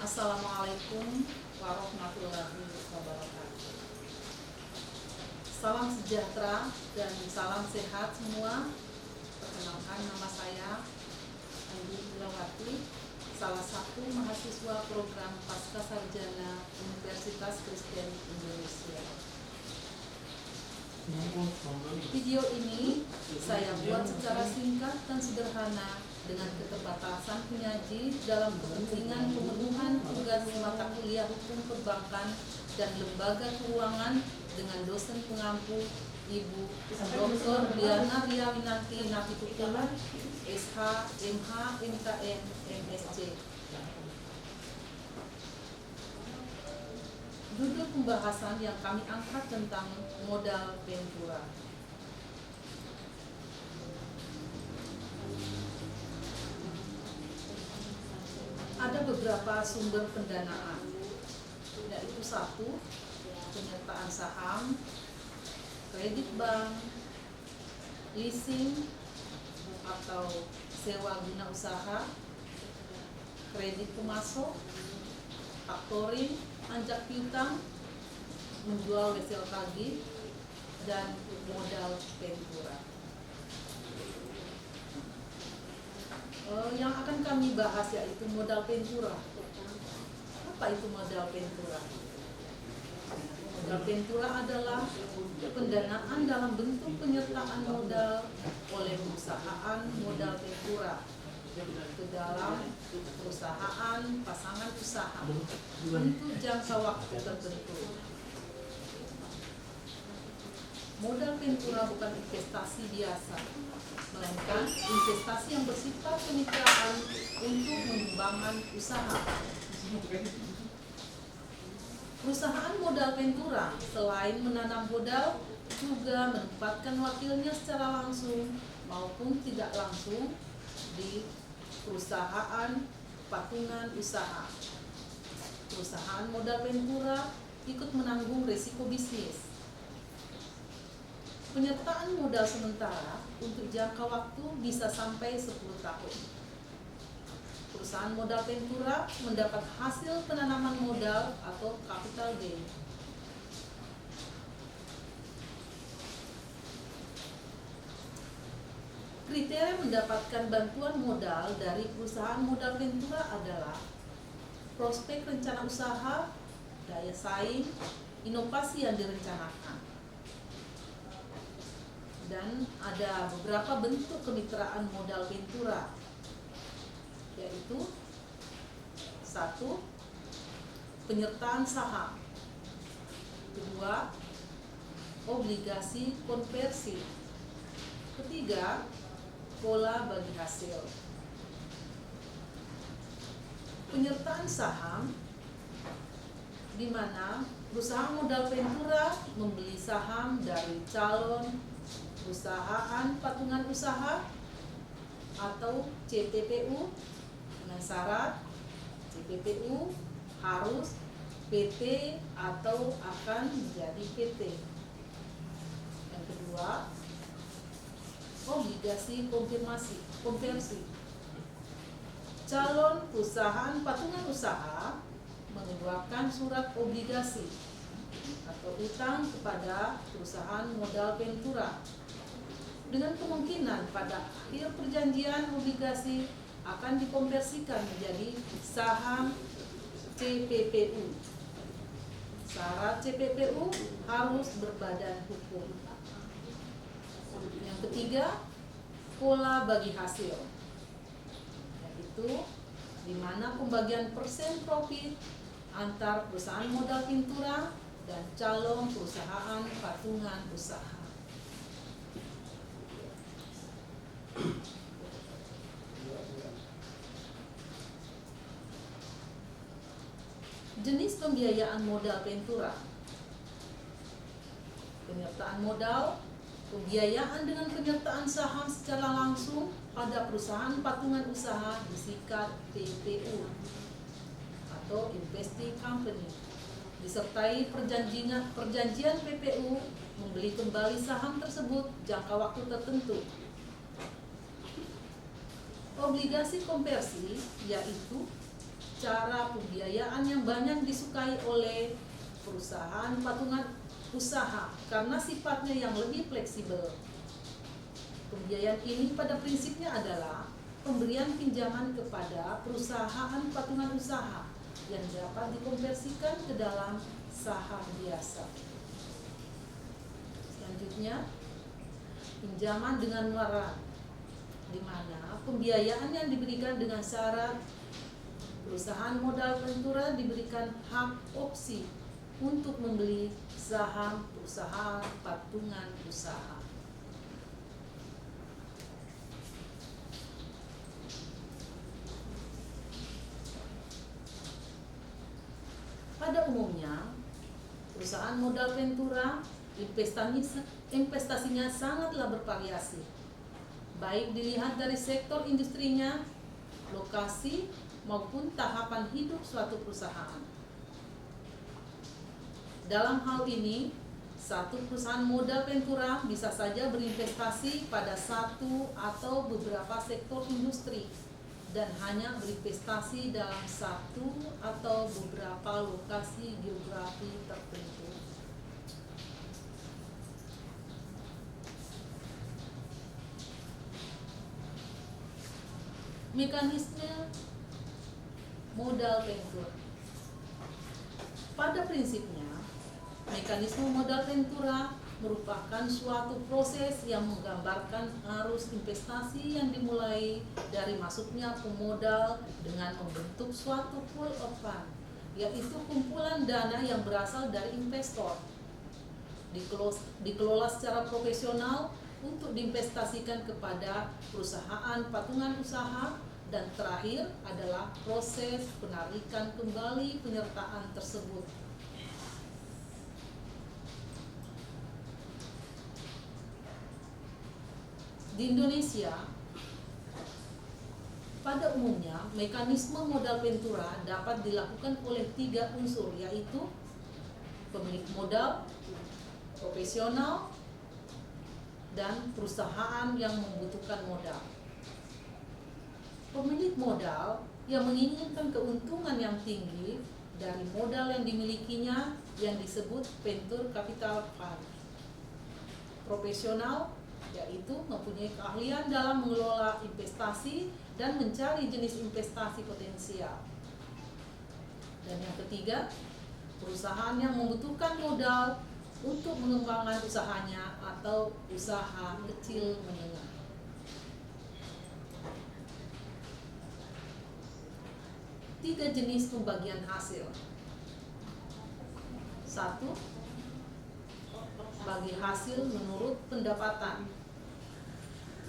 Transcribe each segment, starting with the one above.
Assalamualaikum warahmatullahi wabarakatuh. Salam sejahtera dan salam sehat semua. Perkenalkan, nama saya Ibu Ilawati, salah satu mahasiswa program Pasca Sarjana Universitas Kristen Indonesia. Video ini saya buat secara singkat dan sederhana dengan keterbatasan penyaji dalam kepentingan pemenuhan tugas mata kuliah hukum perbankan dan lembaga keuangan dengan dosen pengampu Ibu Dr. Diana Riawinanti Napitupula, SH, MH, MKM, MSc. Judul pembahasan yang kami angkat tentang modal ventura. Ada beberapa sumber pendanaan, yaitu 1. Penyertaan saham, kredit bank, leasing atau sewa guna usaha, kredit pemasok, faktoring, anjak piutang, menjual wesel kagih, dan modal ventura. Yang akan kami bahas yaitu modal ventura. Apa itu modal ventura? Modal ventura adalah pendanaan dalam bentuk penyertaan modal oleh perusahaan modal ventura ke dalam perusahaan pasangan usaha untuk jangka waktu tertentu. Modal ventura bukan investasi biasa, melainkan investasi yang bersifat kemitraan untuk mengembangkan usaha. Perusahaan modal ventura selain menanam modal juga menempatkan wakilnya secara langsung maupun tidak langsung di perusahaan patungan usaha. Perusahaan modal ventura ikut menanggung risiko bisnis. Penyertaan modal sementara untuk jangka waktu bisa sampai 10 tahun. Perusahaan modal ventura mendapat hasil penanaman modal atau capital gain. Kriteria mendapatkan bantuan modal dari perusahaan modal ventura adalah prospek rencana usaha, daya saing, inovasi yang direncanakan. Dan ada beberapa bentuk kemitraan modal ventura, yaitu 1. Penyertaan saham, 2. Obligasi konversi, 3. Pola bagi hasil. Penyertaan saham, di mana perusahaan modal ventura membeli saham dari calon perusahaan patungan usaha atau CPPU dengan syarat CPPU harus PT atau akan menjadi PT. Yang kedua, obligasi konversi. Calon perusahaan patungan usaha mengeluarkan surat obligasi atau utang kepada perusahaan modal ventura dengan kemungkinan pada akhir perjanjian obligasi akan dikonversikan menjadi saham CPPU. Syarat CPPU harus berbadan hukum. Yang ketiga, pola bagi hasil, yaitu di mana pembagian persen profit antar perusahaan modal ventura dan calon perusahaan patungan usaha. Jenis pembiayaan modal ventura. Penyertaan modal, pembiayaan dengan penyertaan saham secara langsung pada perusahaan patungan usaha disikat PPU atau investing company, disertai perjanjian PPU membeli kembali saham tersebut jangka waktu tertentu. Obligasi konversi yaitu cara pembiayaan yang banyak disukai oleh perusahaan patungan usaha karena sifatnya yang lebih fleksibel. Pembiayaan ini pada prinsipnya adalah pemberian pinjaman kepada perusahaan patungan usaha yang dapat dikonversikan ke dalam saham biasa. Selanjutnya, pinjaman dengan waran, di mana pembiayaan yang diberikan dengan syarat perusahaan modal ventura diberikan hak opsi untuk membeli saham perusahaan patungan usaha. Pada umumnya, perusahaan modal ventura investasinya sangatlah bervariasi, baik dilihat dari sektor industrinya, lokasi, maupun tahapan hidup suatu perusahaan. Dalam hal ini, satu perusahaan modal ventura bisa saja berinvestasi pada satu atau beberapa sektor industri dan hanya berinvestasi dalam satu atau beberapa lokasi geografi tertentu. Mekanisme modal ventura. Pada prinsipnya, mekanisme modal ventura merupakan suatu proses yang menggambarkan arus investasi yang dimulai dari masuknya pemodal dengan membentuk suatu pool of fund, yaitu kumpulan dana yang berasal dari investor, dikelola secara profesional untuk diinvestasikan kepada perusahaan patungan usaha, dan terakhir adalah proses penarikan kembali penyertaan tersebut. Di Indonesia, pada umumnya mekanisme modal ventura dapat dilakukan oleh 3 unsur, yaitu pemilik modal, profesional, dan perusahaan yang membutuhkan modal. Pemilik modal yang menginginkan keuntungan yang tinggi dari modal yang dimilikinya yang disebut venture capital fund. Profesional yaitu mempunyai keahlian dalam mengelola investasi dan mencari jenis investasi potensial. Dan yang ketiga, perusahaan yang membutuhkan modal untuk mengembangkan usahanya atau usaha kecil menengah. Tiga jenis pembagian hasil. 1. Bagi hasil menurut pendapatan,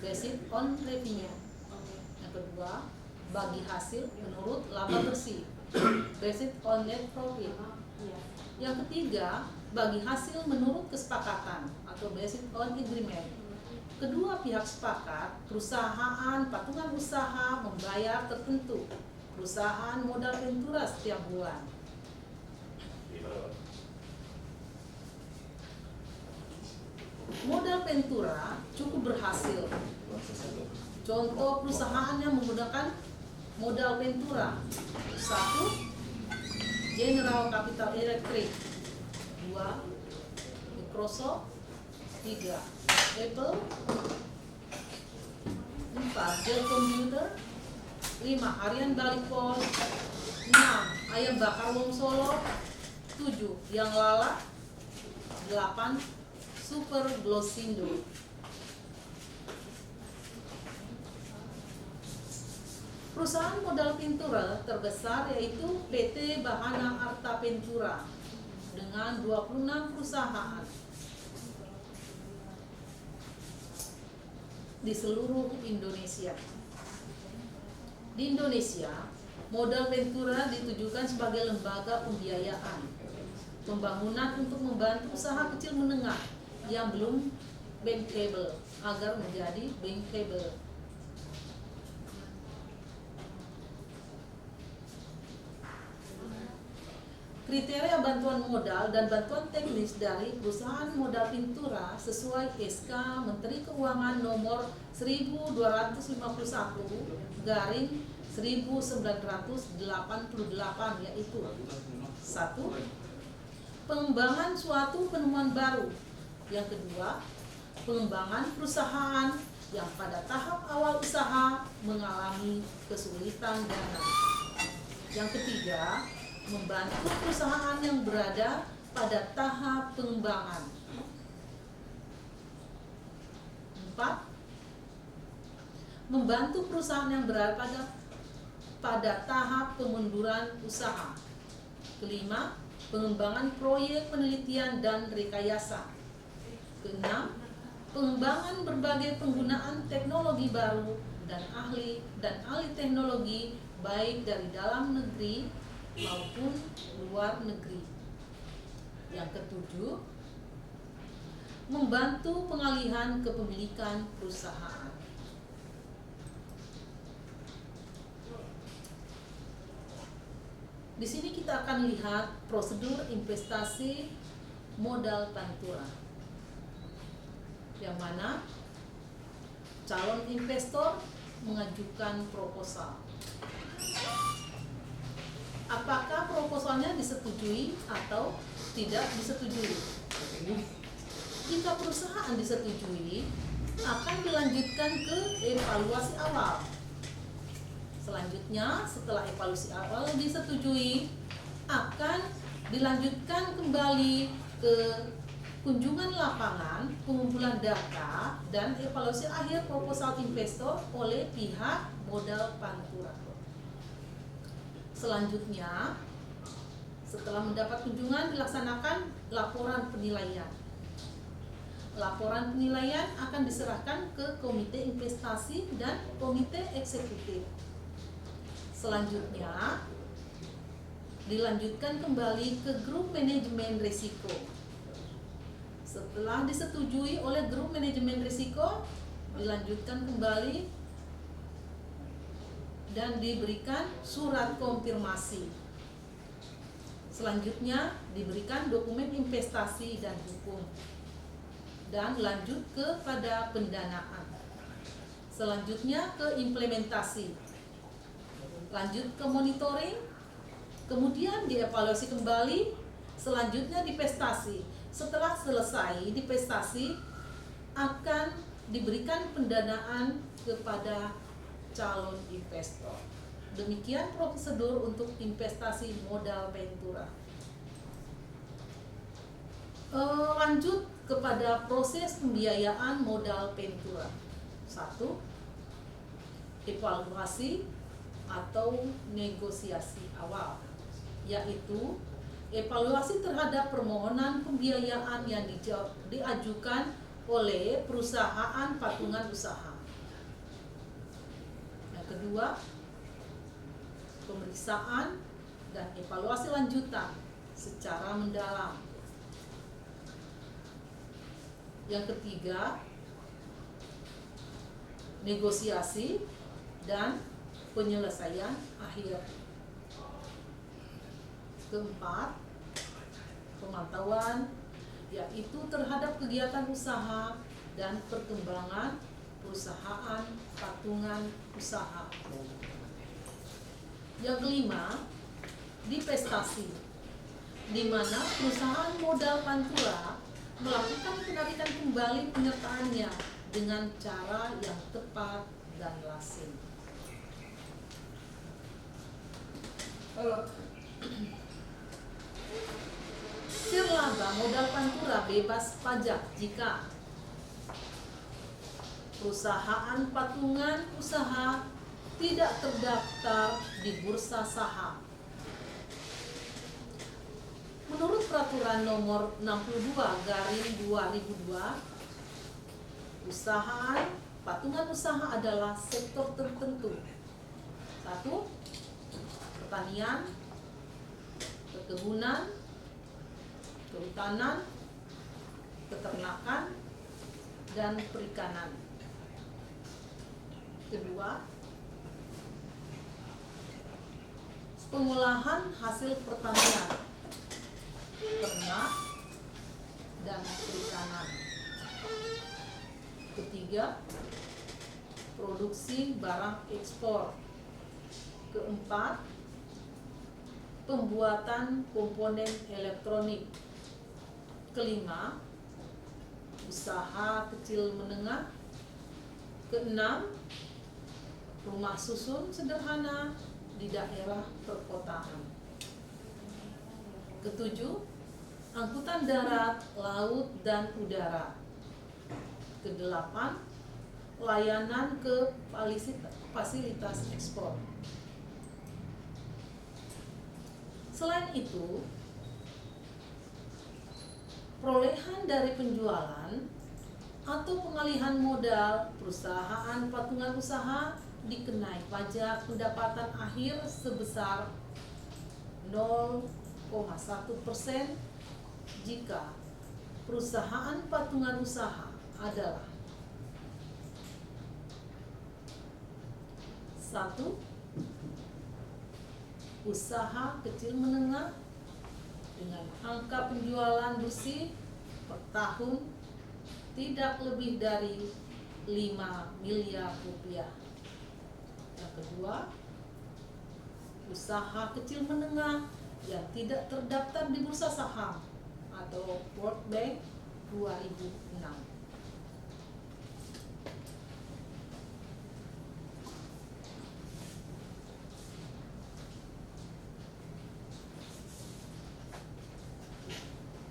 based on revenue. Yang kedua, bagi hasil menurut laba bersih, based on net profit. Yang ketiga, bagi hasil menurut kesepakatan atau based on agreement. Kedua pihak sepakat, perusahaan patungan usaha membayar tertentu perusahaan modal ventura setiap bulan. Modal ventura cukup berhasil. Contoh perusahaan yang menggunakan modal ventura: 1. General Capital Electric, 2. Microsoft, 3. Apple, 4. Dell Computer, 5. Harian Balikpol, 6. Ayam Bakar Wong Solo, 7. Yang Lala, 8. Super Glosindo. Perusahaan modal ventura terbesar yaitu PT Bahana Arta Ventura dengan 26 perusahaan di seluruh Indonesia. Di Indonesia, modal ventura ditujukan sebagai lembaga pembiayaan, pembangunan untuk membantu usaha kecil menengah yang belum bankable agar menjadi bankable. Kriteria bantuan modal dan bantuan teknis dari perusahaan modal ventura sesuai SK Menteri Keuangan nomor 1251/19 1988, yaitu 1. Pengembangan suatu penemuan baru. Yang kedua, pengembangan perusahaan yang pada tahap awal usaha mengalami kesulitan dana. Yang ketiga, membantu perusahaan yang berada pada tahap pengembangan. 4. Membantu perusahaan yang berada pada tahap pemunduran usaha. Kelima, pengembangan proyek penelitian dan rekayasa. Keenam, pengembangan berbagai penggunaan teknologi baru dan ahli teknologi baik dari dalam negeri maupun luar negeri. Yang ketujuh, membantu pengalihan kepemilikan perusahaan. Di sini kita akan lihat prosedur investasi modal pantura, yang mana calon investor mengajukan proposal. Apakah proposalnya disetujui atau tidak disetujui? Jika perusahaan disetujui, akan dilanjutkan ke evaluasi awal. Selanjutnya, setelah evaluasi awal disetujui, akan dilanjutkan kembali ke kunjungan lapangan, pengumpulan data, dan evaluasi akhir proposal investor oleh pihak modal pantura. Selanjutnya, setelah mendapat kunjungan, dilaksanakan laporan penilaian. Laporan penilaian akan diserahkan ke komite investasi dan komite eksekutif. Selanjutnya, dilanjutkan kembali ke grup manajemen risiko. Setelah disetujui oleh grup manajemen risiko, dilanjutkan kembali dan diberikan surat konfirmasi. Selanjutnya, diberikan dokumen investasi dan hukum. Dan lanjut kepada pendanaan. Selanjutnya ke implementasi. Lanjut ke monitoring, kemudian dievaluasi kembali, selanjutnya divestasi. Setelah selesai divestasi, akan diberikan pendanaan kepada calon investor. Demikian prosedur untuk investasi modal pantura. Lanjut kepada proses pembiayaan modal pantura. 1. Evaluasi atau negosiasi awal, yaitu evaluasi terhadap permohonan pembiayaan yang diajukan oleh perusahaan patungan usaha. Yang kedua, pemeriksaan dan evaluasi lanjutan secara mendalam. Yang ketiga, negosiasi dan penyelesaian akhir. Keempat, pemantauan, yaitu terhadap kegiatan usaha dan perkembangan perusahaan patungan usaha. Yang kelima, divestasi, di mana perusahaan modal pantura melakukan penarikan kembali penyertaannya dengan cara yang tepat dan lazim. Share laba modal pantura bebas pajak jika perusahaan patungan usaha tidak terdaftar di bursa saham. Menurut peraturan nomor 62/2002, usaha patungan usaha adalah sektor tertentu. 1. Pertanian, perkebunan, kehutanan, peternakan, dan perikanan. Kedua, pengolahan hasil pertanian, ternak, dan perikanan. Ketiga, produksi barang ekspor. Keempat, pembuatan komponen elektronik. Kelima, usaha kecil menengah. Keenam, rumah susun sederhana di daerah perkotaan. Ketujuh, angkutan darat, laut, dan udara. Kedelapan, layanan ke fasilitas ekspor. Selain itu, perolehan dari penjualan atau pengalihan modal perusahaan patungan usaha dikenai pajak pendapatan akhir sebesar 0,1% jika perusahaan patungan usaha adalah 1. Usaha kecil menengah dengan angka penjualan bersih per tahun tidak lebih dari 5 miliar rupiah. Yang kedua, usaha kecil menengah yang tidak terdaftar di bursa saham atau World Bank 2006.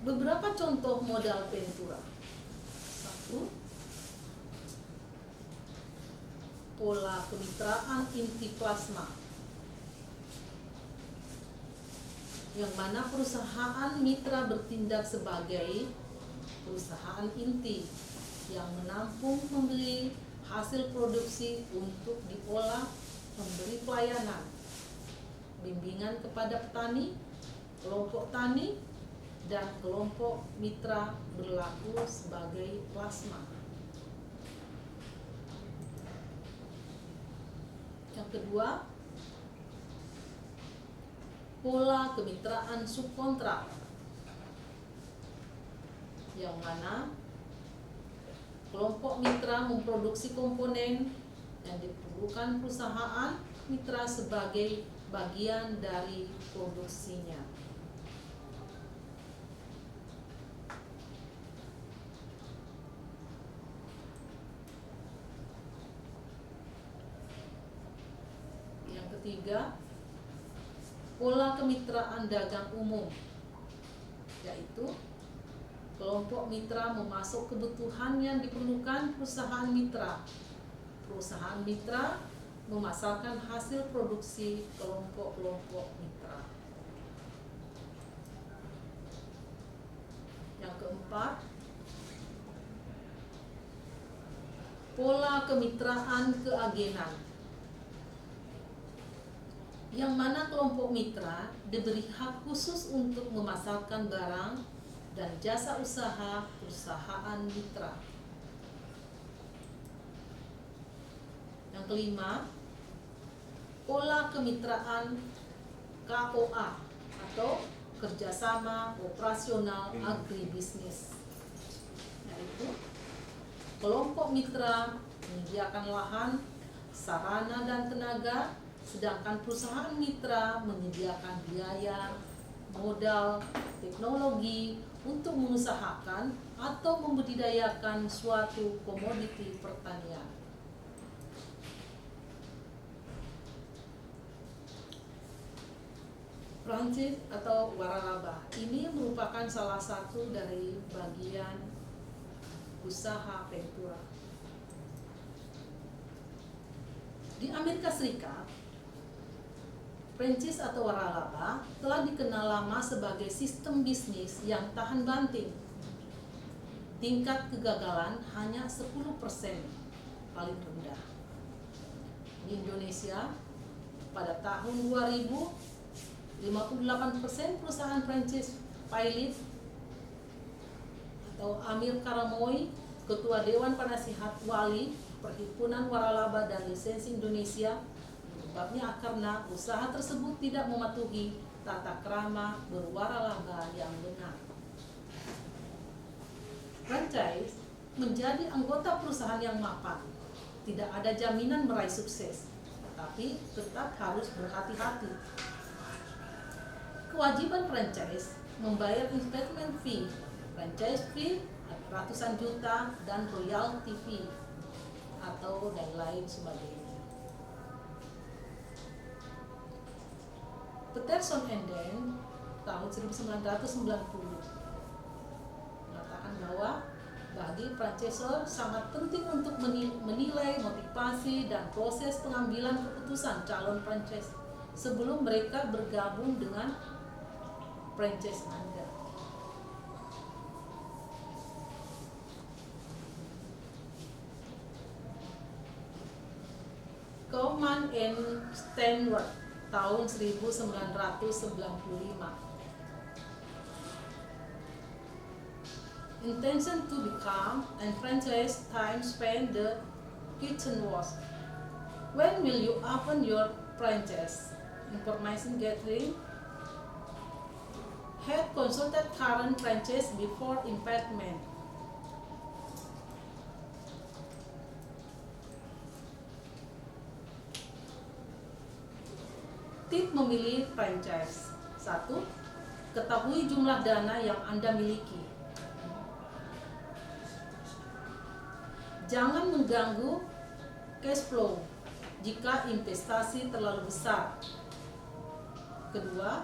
Beberapa contoh modal Ventura. 1. Pola kemitraan inti plasma, yang mana perusahaan mitra bertindak sebagai perusahaan inti yang menampung membeli hasil produksi untuk diolah, memberi pelayanan, bimbingan kepada petani, kelompok tani, dan kelompok mitra berlaku sebagai plasma. Yang kedua, pola kemitraan subkontrak, yang mana kelompok mitra memproduksi komponen yang diperlukan perusahaan mitra sebagai bagian dari produksinya. Ketiga, pola kemitraan dagang umum, yaitu kelompok mitra memasok kebutuhan yang diperlukan perusahaan mitra. Perusahaan mitra memasarkan hasil produksi kelompok-kelompok mitra. Yang keempat, pola kemitraan keagenan, yang mana kelompok mitra diberi hak khusus untuk memasarkan barang dan jasa usaha perusahaan mitra. Yang kelima, pola kemitraan KOA atau kerjasama operasional agribisnis, yaitu kelompok mitra menyediakan lahan, sarana dan tenaga, sedangkan perusahaan mitra menyediakan biaya, modal, teknologi untuk mengusahakan atau membudidayakan suatu komoditi pertanian. Prancis atau waralaba ini merupakan salah satu dari bagian usaha Ventura. Di Amerika Serikat, Prancis atau waralaba telah dikenal lama sebagai sistem bisnis yang tahan banting. Tingkat kegagalan hanya 10% paling rendah. Di Indonesia, pada tahun 2000, 58% perusahaan Prancis Pilot atau Amir Karamoy, Ketua Dewan Penasihat Wali Perhimpunan Waralaba dan Lisensi Indonesia, sebabnya karena usaha tersebut tidak mematuhi tata krama berwaralaba yang benar. Franchise menjadi anggota perusahaan yang mapan, tidak ada jaminan meraih sukses. tapi tetap harus berhati-hati. Kewajiban franchise membayar investment fee, franchise fee ratusan juta, dan royalty fee atau dan lain sebagainya. Peterson and Dan tahun 1990 mengatakan bahwa bagi franchisor sangat penting untuk menilai motivasi dan proses pengambilan keputusan calon franchise sebelum mereka bergabung dengan franchise Anda. Kaufman and Steinwert tahun 1995. Intention to become and franchise time spent the kitchen was. When will you open your franchise? Information gathering. Had consulted current franchise before investment. Tip memilih franchise. 1. Ketahui jumlah dana yang Anda miliki. Jangan mengganggu cash flow jika investasi terlalu besar. Kedua,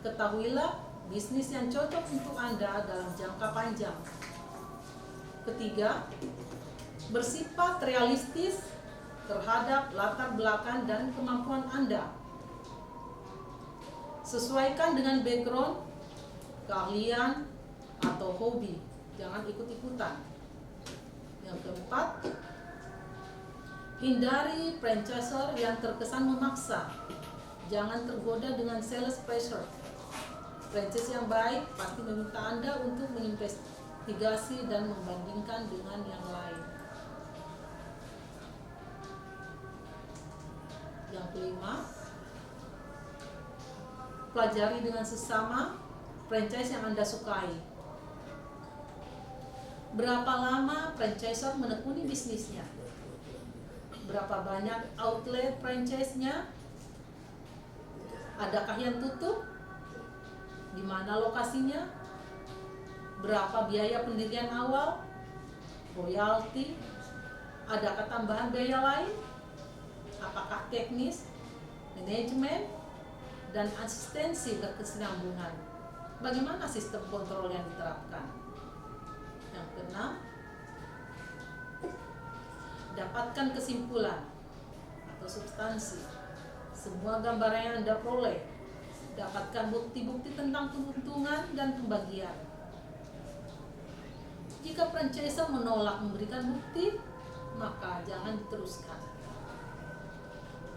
ketahuilah bisnis yang cocok untuk Anda dalam jangka panjang. Ketiga, bersifat realistis terhadap latar belakang dan kemampuan Anda. Sesuaikan dengan background, keahlian, atau hobi. Jangan ikut-ikutan. Yang keempat, hindari franchisor yang terkesan memaksa. Jangan tergoda dengan sales pressure. Franchise yang baik pasti meminta Anda untuk menginvestigasi dan membandingkan dengan yang lain. Yang kelima, pelajari dengan sesama franchise yang Anda sukai. Berapa lama franchisor menekuni bisnisnya? Berapa banyak outlet franchise-nya? Adakah yang tutup? Di mana lokasinya? Berapa biaya pendirian awal? Royalty? Adakah tambahan biaya lain? Apakah teknis, manajemen, dan asistensi berkesinambungan? Bagaimana sistem kontrol yang diterapkan? Yang keenam, dapatkan kesimpulan atau substansi semua gambaran yang Anda peroleh. Dapatkan bukti-bukti tentang keuntungan dan pembagian. Jika franchisor menolak memberikan bukti, maka jangan diteruskan.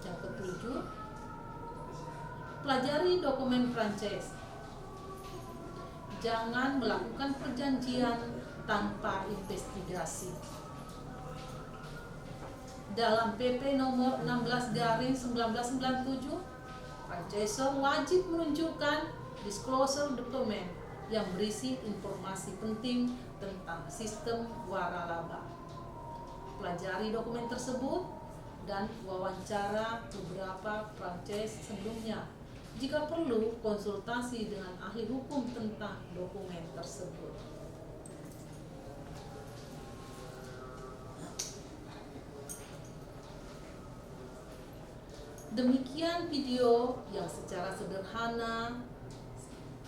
Yang ketujuh, pelajari dokumen franchise. Jangan melakukan perjanjian tanpa investigasi. Dalam PP nomor 16/1997, franchisor wajib menunjukkan disclosure dokumen yang berisi informasi penting tentang sistem waralaba. Pelajari dokumen tersebut dan wawancara beberapa franchise sebelumnya. Jika perlu, konsultasi dengan ahli hukum tentang dokumen tersebut. Demikian video yang secara sederhana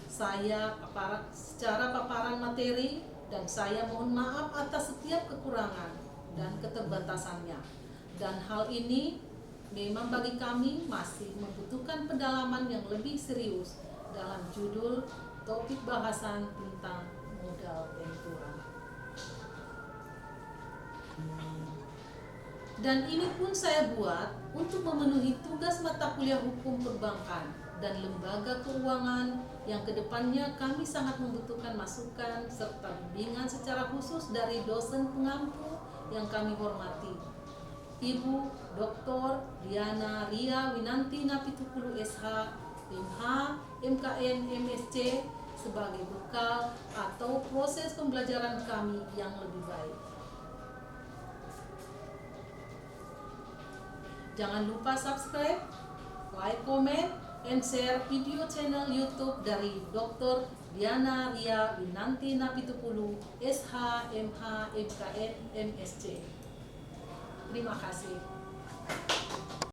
secara paparan materi, dan saya mohon maaf atas setiap kekurangan dan keterbatasannya. Dan hal ini memang bagi kami masih membutuhkan pendalaman yang lebih serius dalam judul topik bahasan tentang modal ventura. Dan ini pun saya buat untuk memenuhi tugas mata kuliah hukum perbankan dan lembaga keuangan yang kedepannya kami sangat membutuhkan masukan serta bimbingan secara khusus dari dosen pengampu yang kami hormati, Ibu Dr. Diana Ria Winanti Napitukulu SH, MH, MKN, MSc, sebagai bekal atau proses pembelajaran kami yang lebih baik. Jangan lupa subscribe, like, comment, and share video channel YouTube dari Dr. Diana Ria Winanti Napitupulu, SH, MH, MKN, MSc. Terima kasih.